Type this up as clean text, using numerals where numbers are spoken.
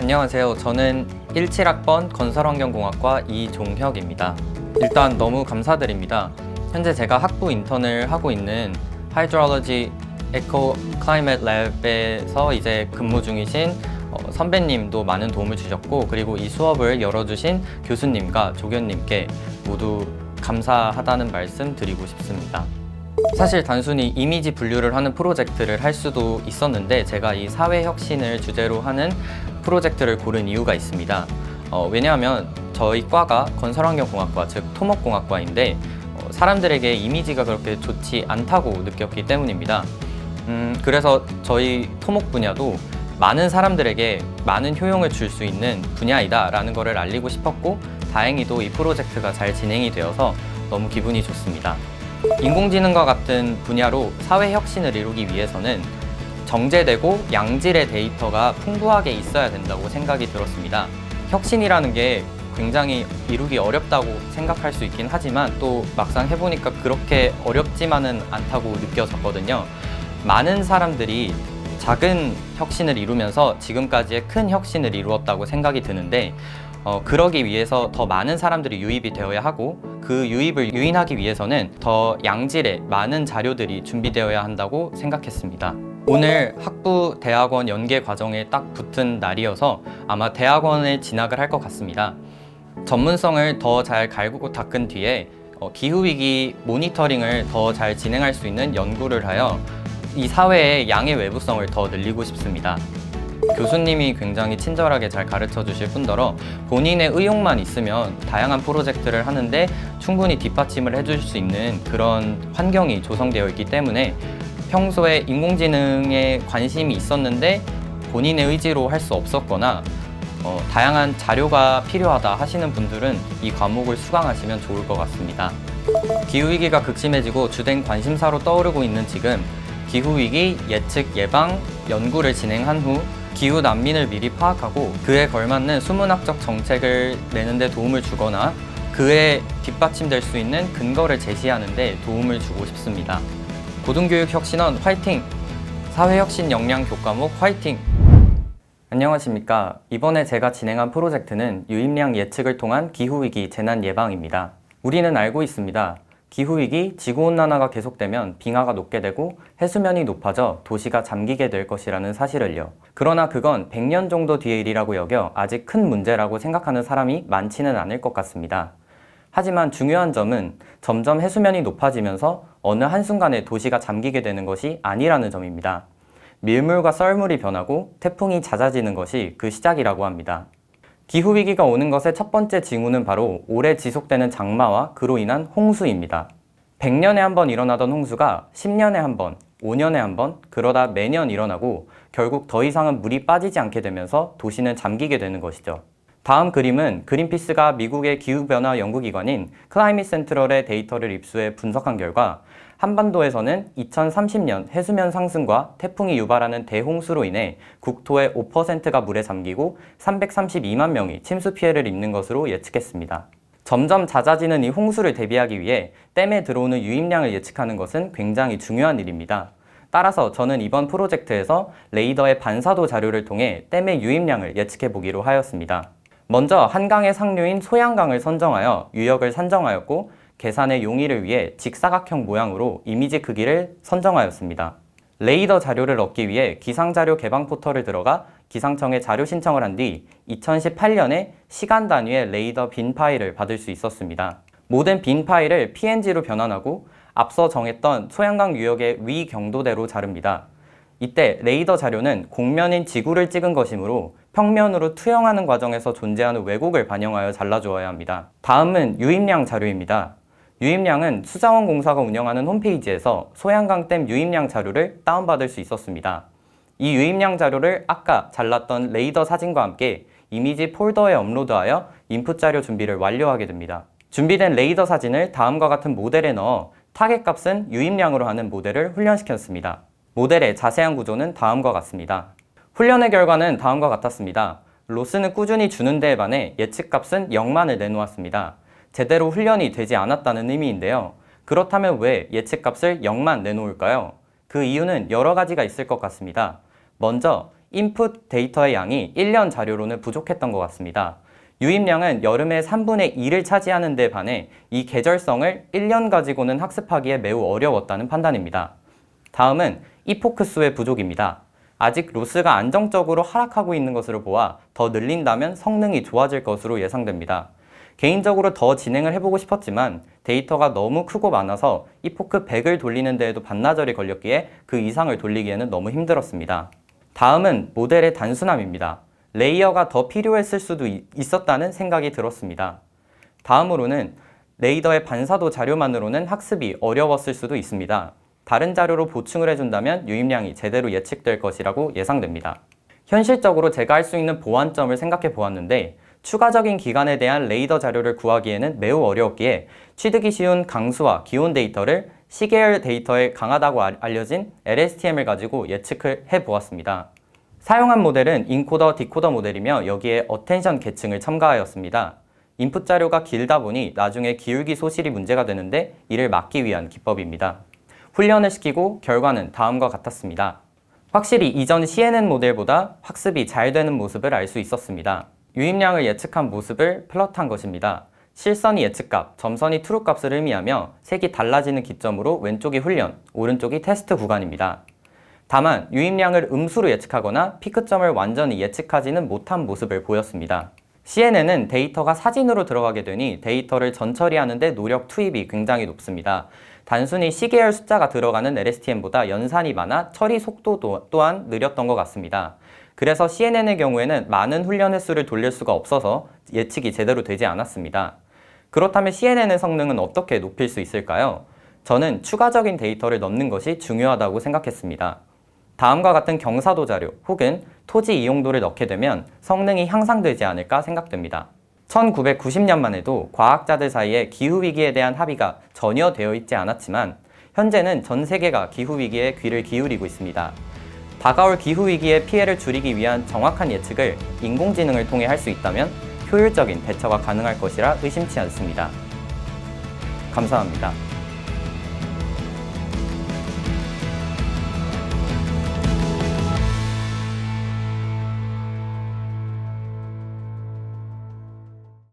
안녕하세요. 저는 17학번 건설환경공학과 이종혁입니다. 일단 너무 감사드립니다. 현재 제가 학부 인턴을 하고 있는 Hydrology Eco Climate Lab에서 이제 근무 중이신 선배님도 많은 도움을 주셨고, 그리고 이 수업을 열어주신 교수님과 조교님께 모두 감사하다는 말씀 드리고 싶습니다. 사실 단순히 이미지 분류를 하는 프로젝트를 할 수도 있었는데, 제가 이 사회혁신을 주제로 하는 프로젝트를 고른 이유가 있습니다. 왜냐하면 저희 과가 건설환경공학과, 즉 토목공학과인데 사람들에게 이미지가 그렇게 좋지 않다고 느꼈기 때문입니다. 그래서 저희 토목 분야도 많은 사람들에게 많은 효용을 줄 수 있는 분야이다 라는 것을 알리고 싶었고, 다행히도 이 프로젝트가 잘 진행이 되어서 너무 기분이 좋습니다. 인공지능과 같은 분야로 사회혁신을 이루기 위해서는 정제되고 양질의 데이터가 풍부하게 있어야 된다고 생각이 들었습니다. 혁신이라는 게 굉장히 이루기 어렵다고 생각할 수 있긴 하지만, 또 막상 해보니까 그렇게 어렵지만은 않다고 느껴졌거든요. 많은 사람들이 작은 혁신을 이루면서 지금까지의 큰 혁신을 이루었다고 생각이 드는데, 그러기 위해서 더 많은 사람들이 유입이 되어야 하고, 그 유입을 유인하기 위해서는 더 양질의 많은 자료들이 준비되어야 한다고 생각했습니다. 오늘 학부 대학원 연계 과정에 딱 붙은 날이어서 아마 대학원에 진학을 할 것 같습니다. 전문성을 더 잘 갈고 닦은 뒤에 기후위기 모니터링을 더 잘 진행할 수 있는 연구를 하여 이 사회의 양의 외부성을 더 늘리고 싶습니다. 교수님이 굉장히 친절하게 잘 가르쳐 주실 뿐더러 본인의 의욕만 있으면 다양한 프로젝트를 하는데 충분히 뒷받침을 해줄 수 있는 그런 환경이 조성되어 있기 때문에, 평소에 인공지능에 관심이 있었는데 본인의 의지로 할 수 없었거나 다양한 자료가 필요하다 하시는 분들은 이 과목을 수강하시면 좋을 것 같습니다. 기후위기가 극심해지고 주된 관심사로 떠오르고 있는 지금, 기후위기 예측 예방 연구를 진행한 후 기후 난민을 미리 파악하고 그에 걸맞는 수문학적 정책을 내는 데 도움을 주거나 그에 뒷받침될 수 있는 근거를 제시하는 데 도움을 주고 싶습니다. 고등교육 혁신원 화이팅! 사회혁신 역량 교과목 화이팅! 안녕하십니까. 이번에 제가 진행한 프로젝트는 유입량 예측을 통한 기후위기 재난 예방입니다. 우리는 알고 있습니다. 기후위기, 지구온난화가 계속되면 빙하가 녹게 되고 해수면이 높아져 도시가 잠기게 될 것이라는 사실을요. 그러나 그건 100년 정도 뒤의 일이라고 여겨 아직 큰 문제라고 생각하는 사람이 많지는 않을 것 같습니다. 하지만 중요한 점은 점점 해수면이 높아지면서 어느 한순간에 도시가 잠기게 되는 것이 아니라는 점입니다. 밀물과 썰물이 변하고 태풍이 잦아지는 것이 그 시작이라고 합니다. 기후위기가 오는 것의 첫 번째 징후는 바로 오래 지속되는 장마와 그로 인한 홍수입니다. 100년에 한 번 일어나던 홍수가 10년에 한 번, 5년에 한 번, 그러다 매년 일어나고 결국 더 이상은 물이 빠지지 않게 되면서 도시는 잠기게 되는 것이죠. 다음 그림은 그린피스가 미국의 기후변화 연구기관인 클라이밋 센트럴의 데이터를 입수해 분석한 결과, 한반도에서는 2030년 해수면 상승과 태풍이 유발하는 대홍수로 인해 국토의 5%가 물에 잠기고 332만 명이 침수 피해를 입는 것으로 예측했습니다. 점점 잦아지는 이 홍수를 대비하기 위해 댐에 들어오는 유입량을 예측하는 것은 굉장히 중요한 일입니다. 따라서 저는 이번 프로젝트에서 레이더의 반사도 자료를 통해 댐의 유입량을 예측해 보기로 하였습니다. 먼저 한강의 상류인 소양강을 선정하여 유역을 산정하였고, 계산의 용이를 위해 직사각형 모양으로 이미지 크기를 선정하였습니다. 레이더 자료를 얻기 위해 기상자료 개방 포털을 들어가 기상청에 자료 신청을 한 뒤 2018년에 시간 단위의 레이더 빈 파일을 받을 수 있었습니다. 모든 빈 파일을 PNG로 변환하고 앞서 정했던 소양강 유역의 위 경도대로 자릅니다. 이때 레이더 자료는 공면인 지구를 찍은 것이므로 평면으로 투영하는 과정에서 존재하는 왜곡을 반영하여 잘라주어야 합니다. 다음은 유입량 자료입니다. 유입량은 수자원공사가 운영하는 홈페이지에서 소양강댐 유입량 자료를 다운받을 수 있었습니다. 이 유입량 자료를 아까 잘랐던 레이더 사진과 함께 이미지 폴더에 업로드하여 인풋 자료 준비를 완료하게 됩니다. 준비된 레이더 사진을 다음과 같은 모델에 넣어 타겟 값은 유입량으로 하는 모델을 훈련시켰습니다. 모델의 자세한 구조는 다음과 같습니다. 훈련의 결과는 다음과 같았습니다. 로스는 꾸준히 주는 데에 반해 예측값은 0만을 내놓았습니다. 제대로 훈련이 되지 않았다는 의미인데요. 그렇다면 왜 예측값을 0만 내놓을까요? 그 이유는 여러 가지가 있을 것 같습니다. 먼저 인풋 데이터의 양이 1년 자료로는 부족했던 것 같습니다. 유입량은 여름의 3분의 2를 차지하는 데 반해 이 계절성을 1년 가지고는 학습하기에 매우 어려웠다는 판단입니다. 다음은 이포크 수의 부족입니다. 아직 로스가 안정적으로 하락하고 있는 것으로 보아 더 늘린다면 성능이 좋아질 것으로 예상됩니다. 개인적으로 더 진행을 해보고 싶었지만 데이터가 너무 크고 많아서 이포크 100을 돌리는 데에도 반나절이 걸렸기에 그 이상을 돌리기에는 너무 힘들었습니다. 다음은 모델의 단순함입니다. 레이어가 더 필요했을 수도 있었다는 생각이 들었습니다. 다음으로는 레이더의 반사도 자료만으로는 학습이 어려웠을 수도 있습니다. 다른 자료로 보충을 해준다면 유입량이 제대로 예측될 것이라고 예상됩니다. 현실적으로 제가 할 수 있는 보완점을 생각해 보았는데 추가적인 기간에 대한 레이더 자료를 구하기에는 매우 어려웠기에 취득이 쉬운 강수와 기온 데이터를 시계열 데이터에 강하다고 알려진 LSTM을 가지고 예측을 해 보았습니다. 사용한 모델은 인코더, 디코더 모델이며 여기에 어텐션 계층을 첨가하였습니다. 인풋 자료가 길다 보니 나중에 기울기 소실이 문제가 되는데 이를 막기 위한 기법입니다. 훈련을 시키고 결과는 다음과 같았습니다. 확실히 이전 CNN 모델보다 학습이 잘 되는 모습을 알 수 있었습니다. 유입량을 예측한 모습을 플롯한 것입니다. 실선이 예측값, 점선이 트루 값을 의미하며 색이 달라지는 기점으로 왼쪽이 훈련, 오른쪽이 테스트 구간입니다. 다만 유입량을 음수로 예측하거나 피크점을 완전히 예측하지는 못한 모습을 보였습니다. CNN은 데이터가 사진으로 들어가게 되니 데이터를 전처리하는 데 노력 투입이 굉장히 높습니다. 단순히 시계열 숫자가 들어가는 LSTM보다 연산이 많아 처리 속도 또한 느렸던 것 같습니다. 그래서 CNN의 경우에는 많은 훈련 횟수를 돌릴 수가 없어서 예측이 제대로 되지 않았습니다. 그렇다면 CNN의 성능은 어떻게 높일 수 있을까요? 저는 추가적인 데이터를 넣는 것이 중요하다고 생각했습니다. 다음과 같은 경사도 자료 혹은 토지 이용도를 넣게 되면 성능이 향상되지 않을까 생각됩니다. 1990년만 해도 과학자들 사이에 기후위기에 대한 합의가 전혀 되어 있지 않았지만 현재는 전 세계가 기후위기에 귀를 기울이고 있습니다. 다가올 기후위기의 피해를 줄이기 위한 정확한 예측을 인공지능을 통해 할 수 있다면 효율적인 대처가 가능할 것이라 의심치 않습니다. 감사합니다.